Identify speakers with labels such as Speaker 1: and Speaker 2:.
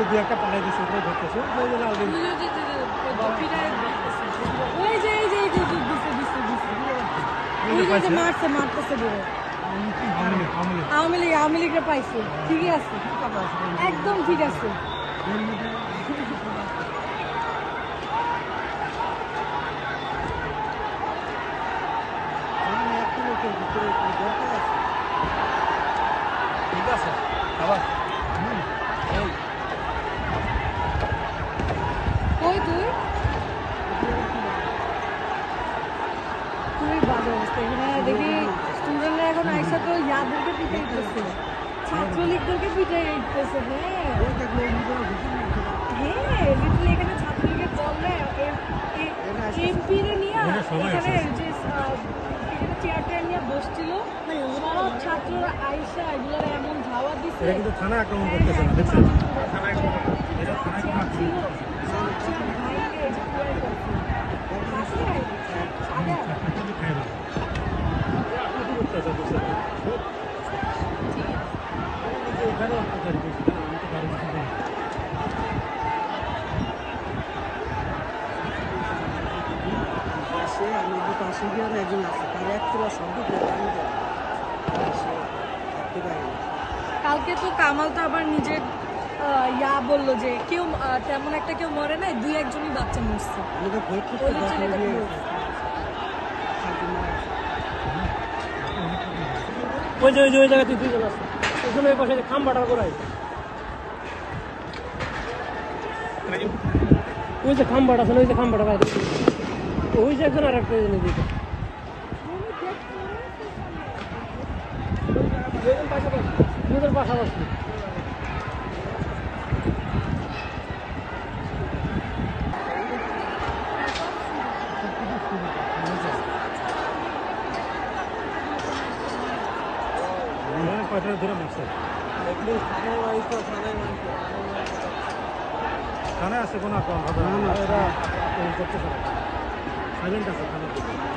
Speaker 1: দু একটা পাঠাই দিচ্ছে ওটাই ধরতেছে
Speaker 2: মারতেছে আওয়ামী লীগরা পাইছে ঠিকই আছে একদম ঠিক আছে
Speaker 1: ঠিক আছে আবার
Speaker 2: কই তুই বাজে অবস্থা এখানে দেখি স্টুডেন্টরা এখন আইসা তো ইয়াদেরকে পিটাই দিতেছে ছাত্রলীগদেরকে পিটাই দিতেছে হ্যাঁ লিটারালি এখানে ছাত্রলীগের বললে এমপিরে নিয়ে এখানে যে এখানে চেয়ারটা নিয়ে বসছিল সব ছাত্ররা আইসা এগুলো এমন ধাওয়া দিচ্ছে
Speaker 1: কিন্তু থানা আক্রমণ করতেছে না দেখছেন
Speaker 3: একজন আছে তার এক তোলা শব্দ
Speaker 2: কালকে তো কামাল তো আবার নিজের বললো যে কেউ তেমন একটা কেউ মরে নাই দুই একজনই বাচ্চা মরছে
Speaker 3: ওই জায়গাতে দুইজন আছে ওখানে ওই পাশে খাম্বাটা করাই ওই যে খাম্বাটা আছে ওই যে খাম্বাটা ওই যে একজন আর একটা পাশাপাশি
Speaker 1: থানায় আছে কোনো আক্রমণ হবে না এরা করতেছে সাইলেন্ট আছে থানা